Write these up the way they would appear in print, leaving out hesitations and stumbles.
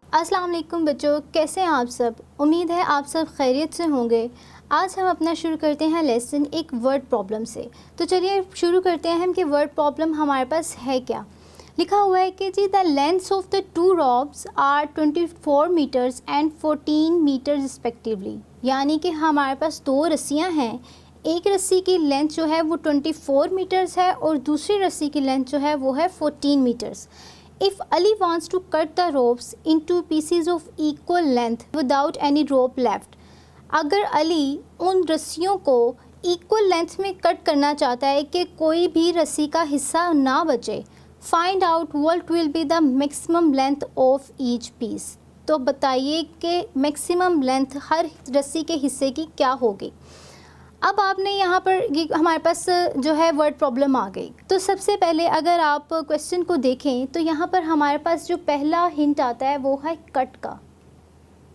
अस्सलाम वालेकुम बच्चों, कैसे हैं आप सब। उम्मीद है आप सब खैरियत से होंगे। आज हम अपना शुरू करते हैं लेसन एक वर्ड प्रॉब्लम से। तो चलिए शुरू करते हैं हम कि वर्ड प्रॉब्लम हमारे पास है क्या। लिखा हुआ है कि जी the lengths of the two ropes are 24 metres and 14 metres respectively. यानी कि हमारे पास दो रस्सियाँ हैं। एक रस्सी की लेंथ जो है वो 24 मीटर्स है और दूसरी रस्सी की लेंथ जो है वो है 14 metres. If Ali wants to cut the ropes into pieces of equal length without any rope left, अगर अली उन रस्सियों को इक्वल लेंथ में कट करना चाहता है कि कोई भी रस्सी का हिस्सा ना बचे, find out what will be the maximum length of each piece. तो बताइए कि मैक्सिमम लेंथ हर रस्सी के हिस्से की क्या होगी। अब आपने यहाँ पर ये हमारे पास जो है वर्ड प्रॉब्लम आ गई। तो सबसे पहले अगर आप क्वेश्चन को देखें तो यहाँ पर हमारे पास जो पहला हिंट आता है वो है कट का।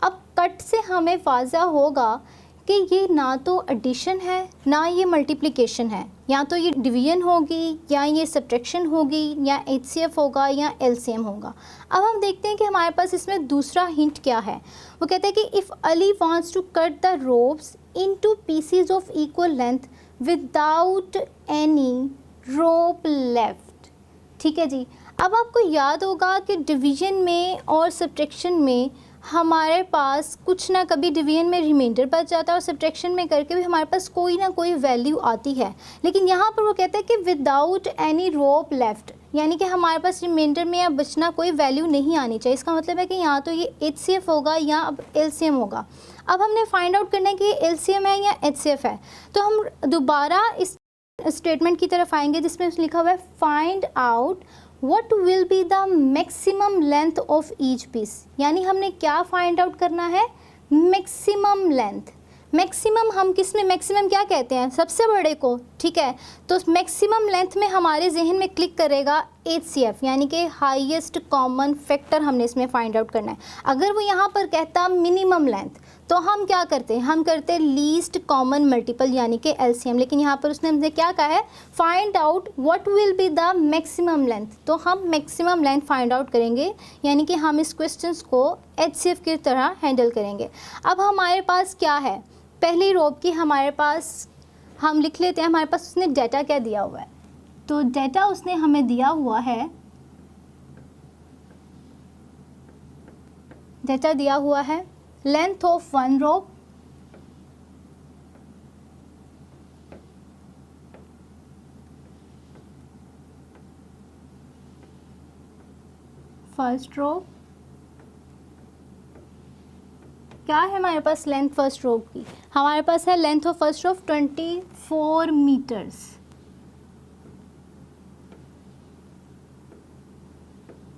अब कट से हमें वाज़ा होगा कि ये ना तो एडिशन है ना ये मल्टीप्लिकेशन है, या तो ये डिवीजन होगी या ये सब्ट्रैक्शन होगी या एचसीएफ होगा या एलसीएम होगा। अब हम देखते हैं कि हमारे पास इसमें दूसरा हिंट क्या है। वो कहते हैं कि if Ali wants to cut the ropes into pieces of equal length without any rope left. ठीक है जी। अब आपको याद होगा कि डिवीजन में और सब्ट्रैक्शन में हमारे पास कुछ ना कभी डिवीजन में रिमाइंडर बच जाता है और सब्ट्रैक्शन में करके भी हमारे पास कोई ना कोई वैल्यू आती है। लेकिन यहाँ पर वो कहते हैं कि विदाउट एनी रोप लेफ्ट, यानी कि हमारे पास रिमाइंडर में या बचना कोई वैल्यू नहीं आनी चाहिए। इसका मतलब है कि यहाँ तो ये एचसीएफ होगा या अब एलसीएम होगा। अब हमने फाइंड आउट करना है कि ये एलसीएम है या एचसीएफ है। तो हम दोबारा इस स्टेटमेंट की तरफ आएंगे जिसमें लिखा हुआ है find out What will be the maximum length of each piece। यानी हमने क्या फाइंड आउट करना है, मैक्सिमम लेंथ। मैक्सिमम हम किस में मैक्सिमम क्या कहते हैं, सबसे बड़े को। ठीक है, तो मैक्सिमम लेंथ में हमारे जहन में क्लिक करेगा एचसीएफ, यानी कि हाईएस्ट कॉमन फैक्टर हमने इसमें फाइंड आउट करना है। अगर वो यहाँ पर कहता मिनिमम लेंथ तो हम क्या करते हैं, हम करते लीस्ट कॉमन मल्टीपल यानी कि एलसीएम। लेकिन यहाँ पर उसने हमसे क्या कहा है, find out what will be the maximum length. तो हम मैक्सिमम लेंथ फाइंड आउट करेंगे, यानी कि हम इस क्वेश्चंस को एचसीएफ की तरह हैंडल करेंगे। अब हमारे पास क्या है, पहली रोप की हमारे पास हम लिख लेते हैं। हमारे पास उसने डाटा क्या दिया हुआ है, तो डाटा उसने हमें दिया हुआ है, डाटा दिया हुआ है length of one rope, first rope. क्या है हमारे पास लेंथ फर्स्ट रोप की, हमारे पास है length of first rope 24 metres.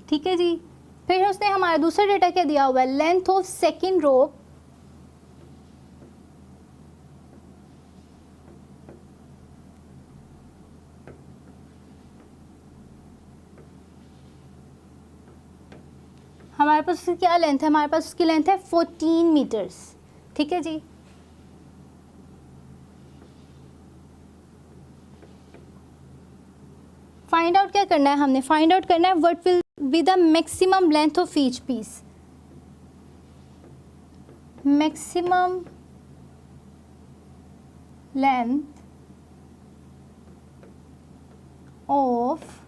ठीक है जी। फिर उसने हमारा दूसरा डेटा क्या दिया हुआ है, लेंथ ऑफ सेकेंड रोप हमारे पास उसकी क्या लेंथ है, हमारे पास उसकी लेंथ है 14 मीटर्स। ठीक है जी। फाइंड आउट क्या करना है, हमने फाइंड आउट करना है what will be the maximum length of each piece. Maximum length of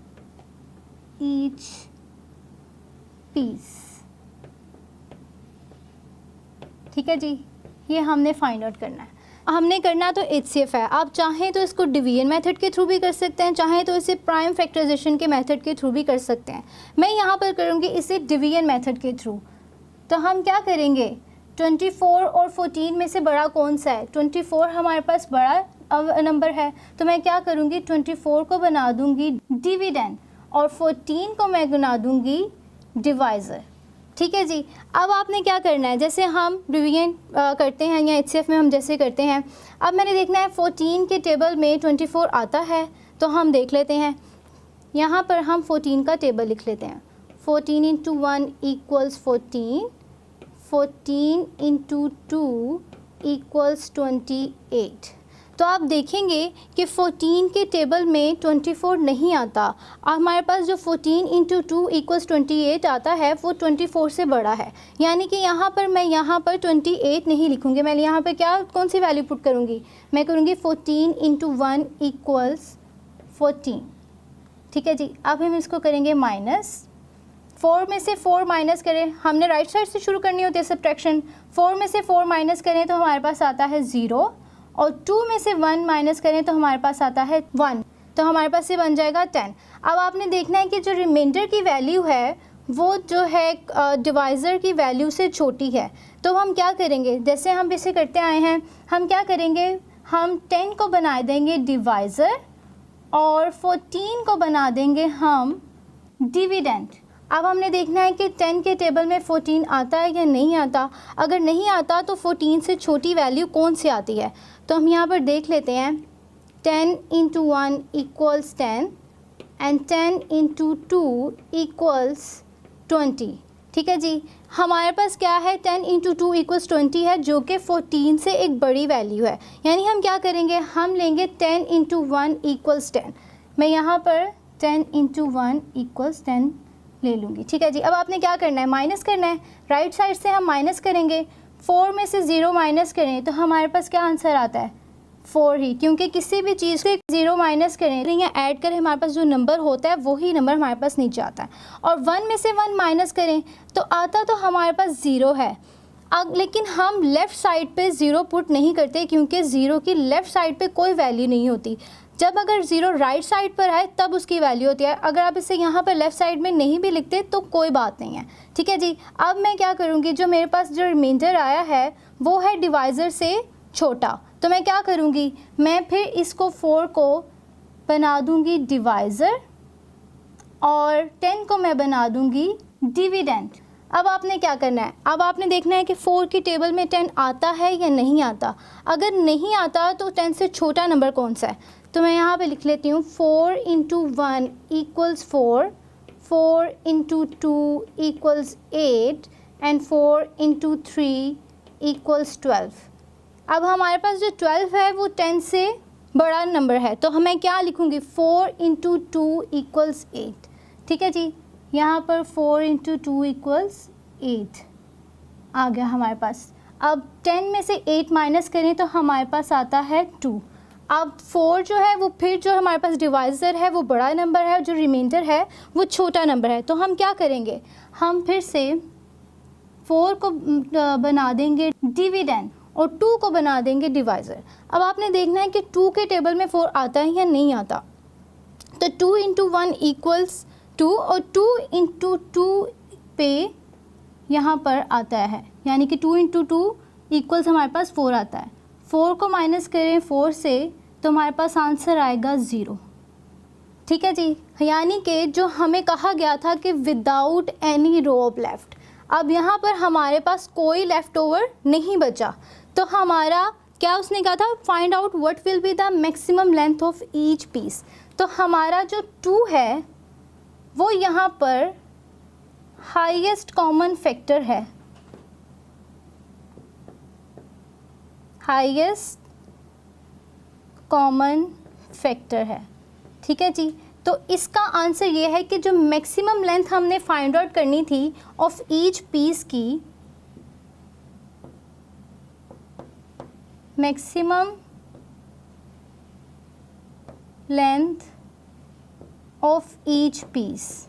each piece. ठीक है जी, ये हमने फाइंड आउट करना है। हमने करना तो एचसीएफ है। आप चाहें तो इसको डिवीजन मेथड के थ्रू भी कर सकते हैं, चाहें तो इसे प्राइम फैक्टराइजेशन के मेथड के थ्रू भी कर सकते हैं। मैं यहाँ पर करूँगी इसे डिवीजन मेथड के थ्रू। तो हम क्या करेंगे, 24 और 14 में से बड़ा कौन सा है, 24 हमारे पास बड़ा नंबर है, तो मैं क्या करूँगी 24 को बना दूँगी डिविडेंड और 14 को मैं बना दूँगी डिवाइज़र। ठीक है जी। अब आपने क्या करना है, जैसे हम डिवीजन करते हैं या एचसीएफ में हम जैसे करते हैं, अब मैंने देखना है 14 के टेबल में 24 आता है, तो हम देख लेते हैं। यहाँ पर हम 14 का टेबल लिख लेते हैं। 14 इंटू 1 इक्वल्स 14, 14 इंटू 2 इक्वल्स 28। तो आप देखेंगे कि 14 के टेबल में 24 नहीं आता। हमारे पास जो 14 इंटू 2 इक्वल्स 28 आता है वो 24 से बड़ा है, यानी कि यहाँ पर मैं यहाँ पर 28 नहीं लिखूँगी, मैं यहाँ पर क्या कौन सी वैल्यू पुट करूँगी, मैं करूँगी 14 इंटू 1 इक्वल्स 14। ठीक है जी। अब हम इसको करेंगे माइनस, 4 में से 4 माइनस करें, हमने राइट साइड से शुरू करनी होती है सब्ट्रैक्शन। 4 में से 4 माइनस करें तो हमारे पास आता है 0, और 2 में से 1 माइनस करें तो हमारे पास आता है 1, तो हमारे पास ये बन जाएगा 10। अब आपने देखना है कि जो रिमाइंडर की वैल्यू है वो जो है डिवाइज़र की वैल्यू से छोटी है, तो हम क्या करेंगे, जैसे हम इसे करते आए हैं, हम क्या करेंगे, हम 10 को बना देंगे डिवाइज़र और 14 को बना देंगे हम डिविडेंड। अब हमने देखना है कि 10 के टेबल में 14 आता है या नहीं आता। अगर नहीं आता तो 14 से छोटी वैल्यू कौन सी आती है, तो हम यहाँ पर देख लेते हैं। 10 into 1 equals 10 and 10 into 2 equals 20। ठीक है जी। हमारे पास क्या है, 10 इंटू 2 इक्वल्स 20 है, जो कि 14 से एक बड़ी वैल्यू है। यानी हम क्या करेंगे, हम लेंगे 10 इंटू 1 इक्वल्स 10। मैं यहाँ पर 10 इंटू 1 इक्वल्स 10 ले लूँगी। ठीक है जी। अब आपने क्या करना है, माइनस करना है। राइट साइड से हम माइनस करेंगे, 4 में से 0 माइनस करें तो हमारे पास क्या आंसर आता है, 4 ही, क्योंकि किसी भी चीज़ से 0 माइनस करें या ऐड करें हमारे पास जो नंबर होता है वही नंबर हमारे पास नीचे आता है। और 1 में से 1 माइनस करें तो आता तो हमारे पास 0 है। लेकिन हम लेफ़्ट साइड पे 0 पुट नहीं करते, क्योंकि 0 की लेफ़्ट साइड पे कोई वैल्यू नहीं होती। जब अगर 0 राइट साइड पर आए तब उसकी वैल्यू होती है। अगर आप इसे यहाँ पर लेफ़्ट साइड में नहीं भी लिखते तो कोई बात नहीं है। ठीक है जी। अब मैं क्या करूँगी, जो मेरे पास जो रिमाइंडर आया है वो है डिवाइज़र से छोटा, तो मैं क्या करूँगी, मैं फिर इसको 4 को बना दूँगी डिवाइज़र और 10 को मैं बना दूँगी डिविडेंड। अब आपने क्या करना है, अब आपने देखना है कि 4 की टेबल में 10 आता है या नहीं आता। अगर नहीं आता तो 10 से छोटा नंबर कौन सा है, तो मैं यहाँ पे लिख लेती हूँ 4 into 1 equals 4, 4 into 2 equals 8 and 4 into 3 equals 12। अब हमारे पास जो 12 है वो 10 से बड़ा नंबर है, तो हमें क्या लिखूँगी, 4 इंटू 2 इक्वल्स 8। ठीक है जी। यहाँ पर 4 इंटू 2 इक्वल्स 8 आ गया हमारे पास। अब 10 में से 8 माइनस करें तो हमारे पास आता है 2। अब 4 जो है वो फिर जो हमारे पास डिवाइज़र है वो बड़ा नंबर है, जो रिमाइंडर है वो छोटा नंबर है, तो हम क्या करेंगे, हम फिर से 4 को बना देंगे डिविडेंड और 2 को बना देंगे डिवाइज़र। अब आपने देखना है कि 2 के टेबल में 4 आता है या नहीं आता, तो 2 इंटू 1 इक्वल्स 2 और 2 इंटू 2 पे यहाँ पर आता है, यानी कि 2 इंटू 2 इक्वल्स हमारे पास 4 आता है। 4 को माइनस करें 4 से तो हमारे पास आंसर आएगा 0। ठीक है जी। यानी कि जो हमें कहा गया था कि विदाउट एनी रो लेफ़्ट, अब यहाँ पर हमारे पास कोई लेफ़्ट ओवर नहीं बचा, तो हमारा क्या उसने कहा था, find out what will be the maximum length of each piece. तो हमारा जो 2 है वो यहाँ पर हाईएस्ट कॉमन फैक्टर है, हाईएस्ट कॉमन फैक्टर है। ठीक है जी। तो इसका आंसर ये है कि जो मैक्सिमम लेंथ हमने फाइंड आउट करनी थी ऑफ ईच पीस की, maximum length of each piece,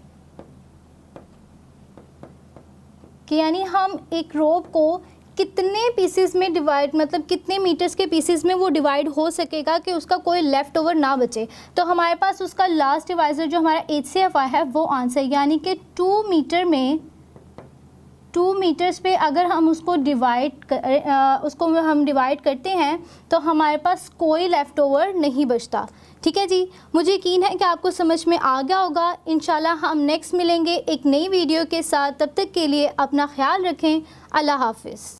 कि यानी हम एक रोप को कितने पीसेस में डिवाइड, मतलब कितने मीटर्स के पीसेस में वो डिवाइड हो सकेगा कि उसका कोई लेफ़्ट ओवर ना बचे। तो हमारे पास उसका लास्ट डिवाइज़र जो हमारा HCF है वो आंसर, यानी कि 2 मीटर में 2 मीटर्स पे अगर हम उसको डिवाइड करते हैं तो हमारे पास कोई लेफ़्ट ओवर नहीं बचता। ठीक है जी। मुझे यकीन है कि आपको समझ में आ गया होगा। इंशाल्लाह हम नेक्स्ट मिलेंगे एक नई वीडियो के साथ। तब तक के लिए अपना ख्याल रखें। अल्लाह हाफ़िज़।